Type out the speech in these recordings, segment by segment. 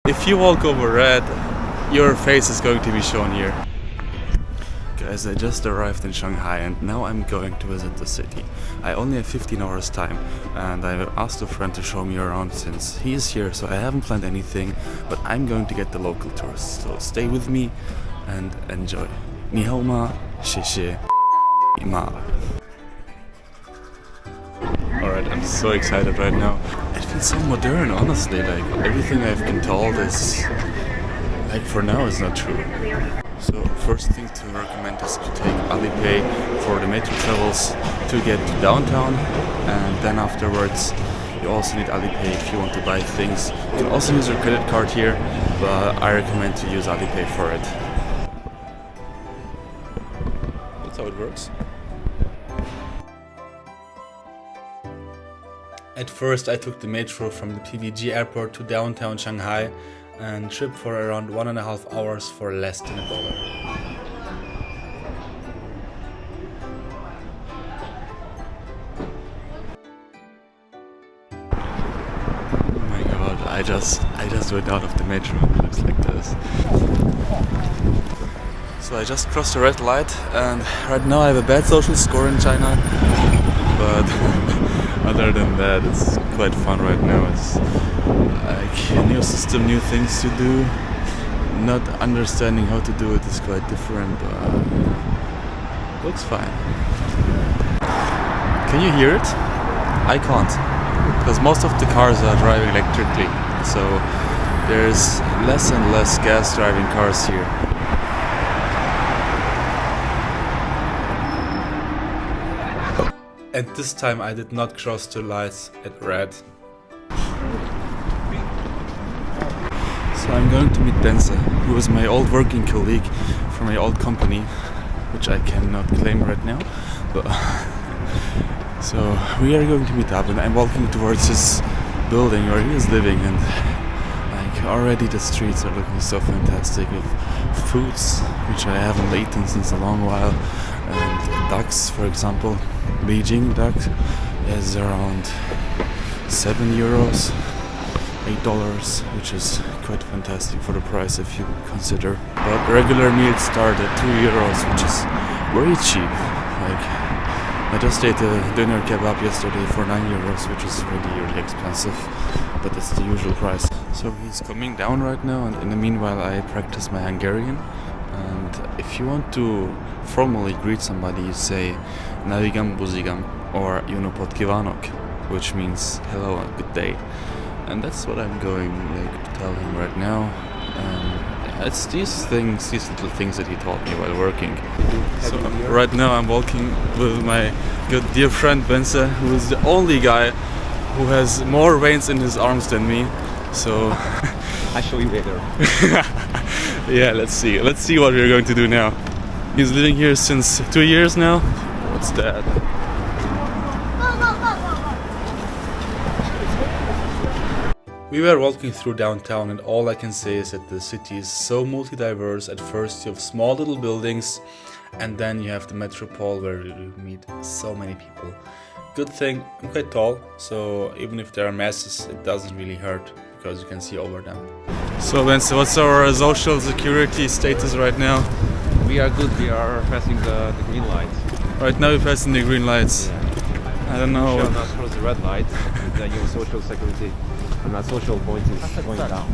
If you walk over red, your face is going to be shown here. Guys, I just arrived in Shanghai and now I'm going to visit the city. I only have 15 hours time and I asked a friend to show me around since he is here, so I haven't planned anything, but I'm going to get the local tours. So stay with me and enjoy. 你好吗？谢谢。Ma. Alright, I'm so excited right now. It feels so modern, honestly. Like everything I've been told is, like for now, is not true. So first thing to recommend is to take AliPay for the metro travels to get to downtown, and then afterwards you also need AliPay if you want to buy things. You can also use your credit card here, but I recommend to use AliPay for it. That's how it works. At first I took the metro from the PVG airport to downtown Shanghai and trip for around 1.5 hours for less than $1. Oh my god, I just went out of the metro. It looks like this. So I just crossed the red light and right now I have a bad social score in China, but other than that it's quite fun right now. It's like a new system, new things to do. Not understanding how to do it is quite different, but looks fine. Can you hear it? I can't, because most of the cars are driving electrically, so there's less and less gas driving cars here. And this time I did not cross the lights at red. So I'm going to meet Benze, who was my old working colleague from my old company, which I cannot claim right now. But so we are going to meet up, and I'm walking towards his building where he is living, and like already the streets are looking so fantastic with foods which I haven't eaten since a long while, and ducks, for example. Beijing duck is around €7, $8, which is quite fantastic for the price if you consider. But regular meals start at €2, which is very cheap. Like I just ate a dinner kebab yesterday for €9, which is really expensive, but it's the usual price. So he's coming down right now, and in the meanwhile I practice my Hungarian. And if you want to formally greet somebody, you say Navigam buzigam or Junopod kívánok, which means hello and good day. And that's what I'm going to tell him right now. It's these little things that he taught me while working. So right now I'm walking with my good dear friend Benze, who is the only guy who has more veins in his arms than me. So I'll show you later. Yeah, let's see what we're going to do now. He's living here since 2 years now. What's that? We were walking through downtown, and all I can say is that the city is so multi-diverse. At first you have small little buildings, and then you have the metropole where you meet so many people. Good thing, I'm quite tall, so even if there are masses, it doesn't really hurt, because you can see over them. So Benze, what's our social security status right now? We are good, we are passing the green light. Right now we're passing the green lights. Yeah. I don't know. We shall not cross the red light, then your social security and my social point is going down.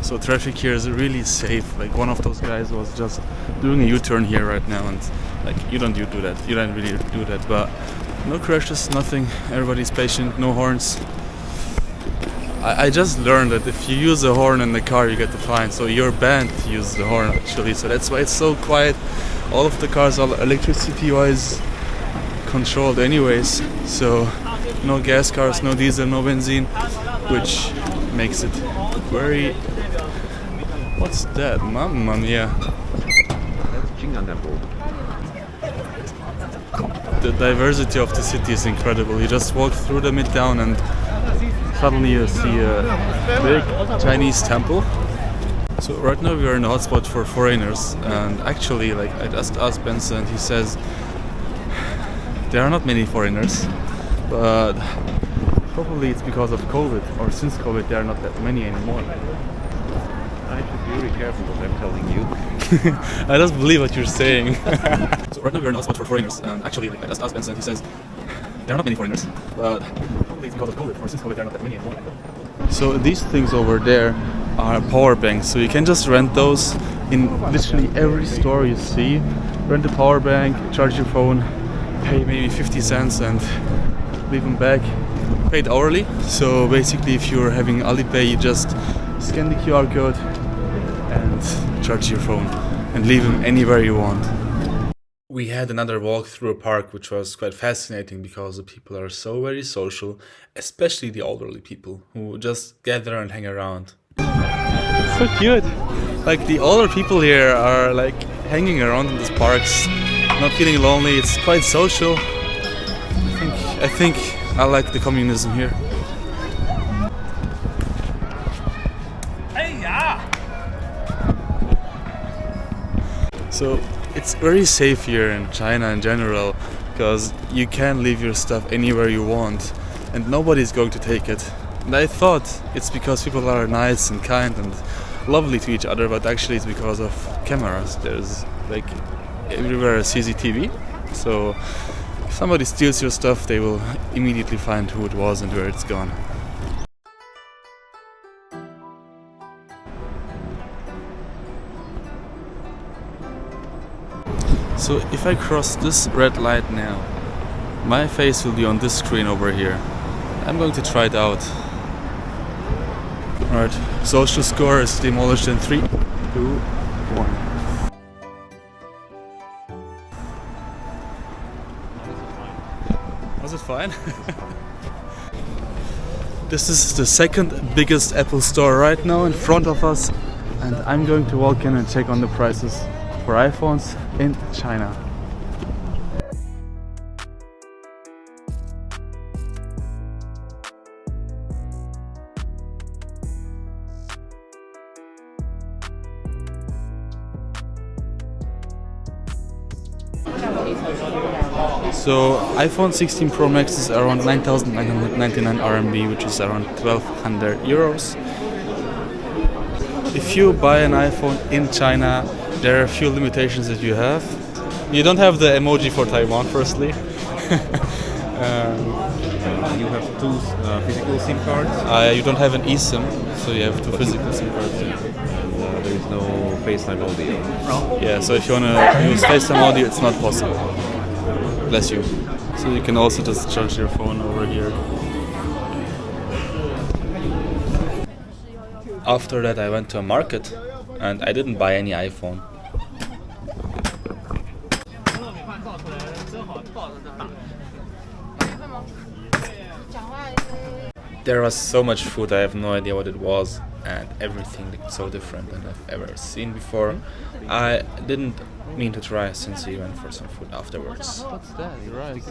So traffic here is really safe. Like one of those guys was just doing a U-turn here right now, and like you don't do that. You don't really do that, but no crashes, nothing. Everybody's patient, no horns. I just learned that if you use a horn in the car, you get the fine. So you're banned to use the horn actually. So that's why it's so quiet. All of the cars are electricity-wise controlled anyways. So no gas cars, no diesel, no benzene, which makes it very... What's that? Mamma mia. That's Jingantempo. The diversity of the city is incredible. You just walk through the midtown and suddenly you see a big Chinese temple. So right now we are in a hotspot for foreigners, and actually like I just asked Benze and he says there are not many foreigners, but probably it's because of COVID, or since COVID there are not that many anymore. Be really careful what I'm telling you. I just believe what you're saying. So right now we're in a spot for foreigners, and actually I just asked Benson, he says there are not many foreigners, but probably it's because of COVID, or since COVID there are not that many anymore. So these things over there are power banks, so you can just rent those in literally every store you see. Rent a power bank, charge your phone, pay maybe 50 cents and leave them back. Paid hourly, so basically if you're having AliPay you just scan the QR code and charge your phone and leave them anywhere you want. We had another walk through a park which was quite fascinating because the people are so very social, especially the elderly people who just gather and hang around. So cute! Like the older people here are like hanging around in these parks, not feeling lonely, it's quite social. I think I like the communism here. So it's very safe here in China in general, because you can leave your stuff anywhere you want and nobody's going to take it. And I thought it's because people are nice and kind and lovely to each other, but actually it's because of cameras. There's like everywhere a CCTV, so if somebody steals your stuff they will immediately find who it was and where it's gone. So if I cross this red light now, my face will be on this screen over here. I'm going to try it out. Alright, social score is demolished in 3, 2, 1. Was it fine? This is the second biggest Apple store right now in front of us, and I'm going to walk in and check on the prices for iPhones in China. So iPhone 16 Pro Max is around 9,999 RMB, which is around 1,200 euros. If you buy an iPhone in China, there are a few limitations that you have. You don't have the emoji for Taiwan, firstly. You have two physical SIM cards. You don't have an eSIM, so you have two physical SIM cards. And there is no FaceTime audio. Yeah, so if you want to use FaceTime audio, it's not possible. Bless you. So you can also just charge your phone over here. After that I went to a market and I didn't buy any iPhone. There was so much food, I have no idea what it was, and everything looked so different than I've ever seen before. I didn't mean to try since we went for some food afterwards. What's that? You're right.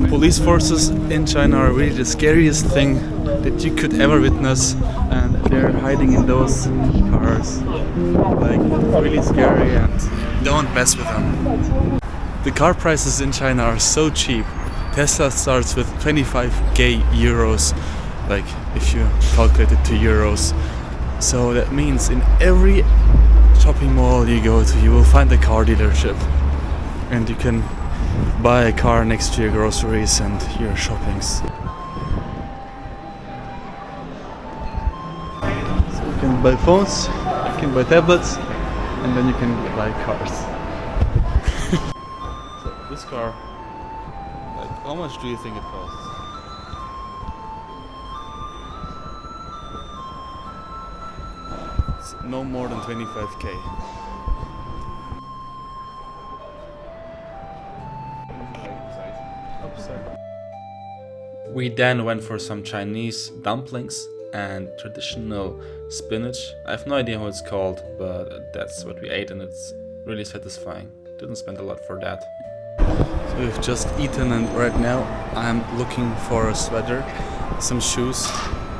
Police forces in China are really the scariest thing that you could ever witness, and they're hiding in those cars. Like, really scary, and don't mess with them. The car prices in China are so cheap. Tesla starts with 25k euros, like if you calculate it to euros. So that means in every shopping mall you go to, you will find a car dealership, and you can buy a car next to your groceries and your shoppings. So you can buy phones, you can buy tablets, and then you can buy cars. So this car, like, how much do you think it costs? It's no more than 25k. We then went for some Chinese dumplings and traditional spinach. I have no idea how it's called, but that's what we ate and it's really satisfying. Didn't spend a lot for that. So we've just eaten and right now I'm looking for a sweater, some shoes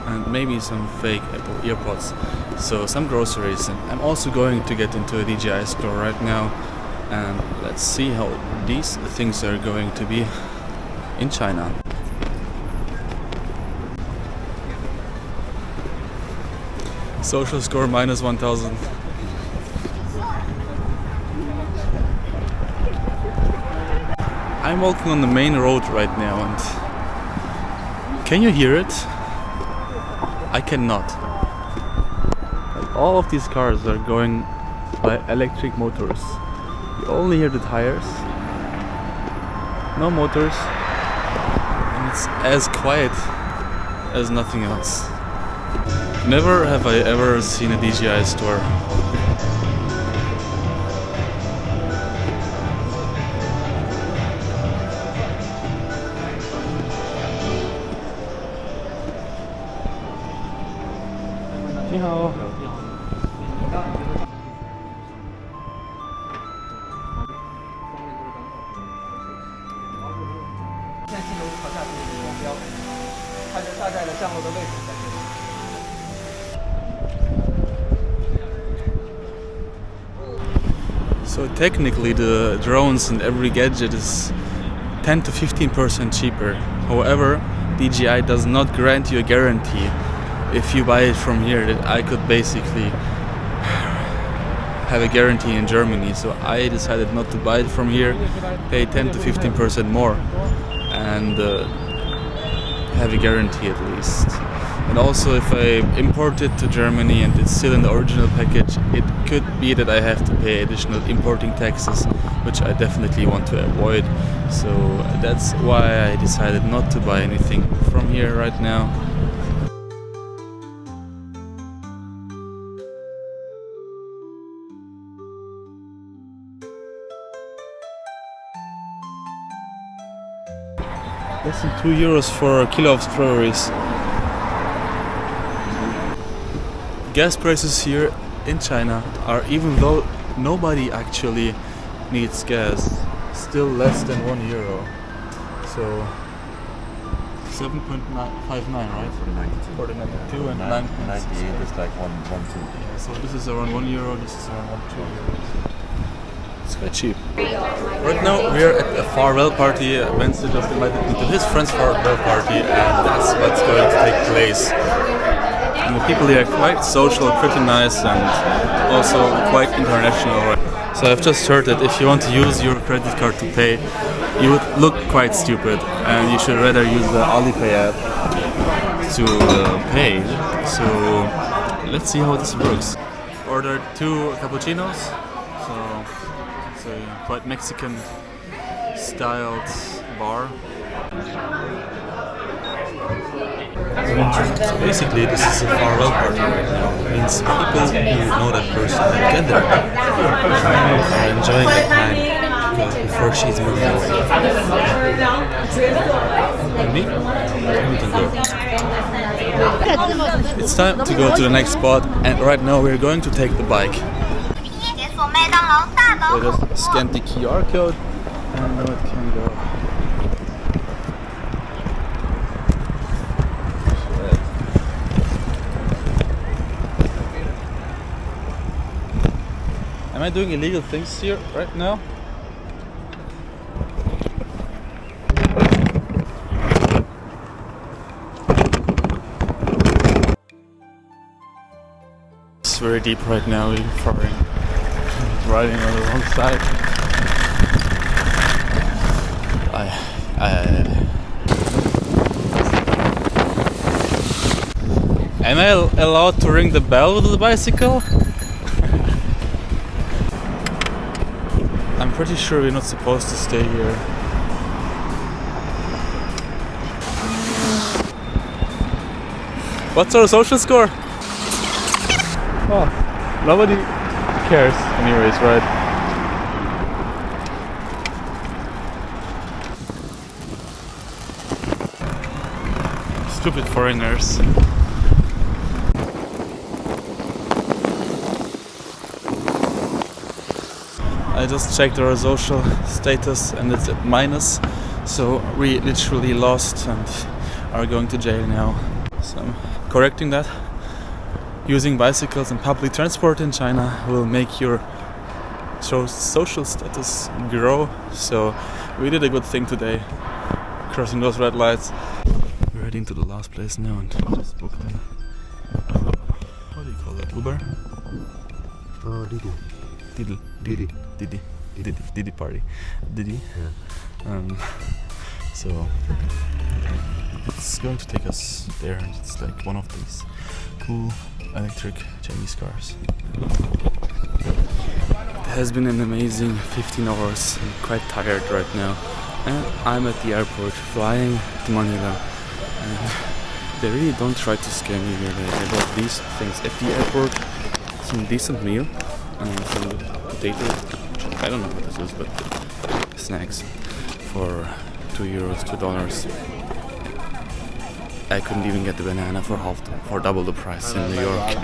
and maybe some fake Apple earpods. So some groceries, and I'm also going to get into a DJI Store right now, and let's see how these things are going to be in China. Social score minus 1000. I'm walking on the main road right now, and can you hear it? I cannot. Like, all of these cars are going by electric motors. You only hear the tires, no motors, and it's as quiet as nothing else. Never have I ever seen a DJI store. So technically the drones and every gadget is 10 to 15% cheaper. However, DJI does not grant you a guarantee if you buy it from here that I could basically have a guarantee in Germany. So I decided not to buy it from here, pay 10 to 15% more and have a guarantee at least. And also if I import it to Germany and it's still in the original package, it could be that I have to pay additional importing taxes, which I definitely want to avoid. So that's why I decided not to buy anything from here right now. Less than €2 for a kilo of strawberries. Gas prices here in China are, even though nobody actually needs gas, still less than €1. So 7.59, right? For the 92 and 9.98 is like 1.2. Yeah, so this is around €1, this is around €2. It's quite cheap. Right now we are at a farewell party. Wenzel just invited me to his friend's farewell party, and that's what's going to take place. And the people here are quite social, pretty nice, and also quite international. So I've just heard that if you want to use your credit card to pay, you would look quite stupid, and you should rather use the AliPay app to pay. So let's see how this works. Ordered 2 cappuccinos. It's a quite Mexican styled bar. So basically this is a farewell party right now. It means people who know that person together are enjoying the time before she's moving away. And me? We can go. It's time to go to the next spot, and right now we're going to take the bike. So just scan the QR code and now it can go. Am I doing illegal things here right now? It's very deep right now, we're firing. Riding on the wrong side. Am I allowed to ring the bell with the bicycle? I'm pretty sure we're not supposed to stay here. What's our social score? Oh, nobody cares anyways, right? Stupid foreigners. I just checked our social status and it's at minus, so we literally lost and are going to jail now. So I'm correcting that. Using bicycles and public transport in China will make your social status grow. So we did a good thing today, crossing those red lights. We're heading to the last place now and just booked in. how do you call it? Uber? Didi. Didi party. Didi. Yeah. So it's going to take us there, and it's like one of these cool electric Chinese cars. It has been an amazing 15 hours. I'm quite tired right now, and I'm at the airport flying to Manila, and they really don't try to scare me here. They bought these things at the airport, some decent meal, and some potato, I don't know what this is, but snacks for €2, $2. I couldn't even get the banana for double the price in New York.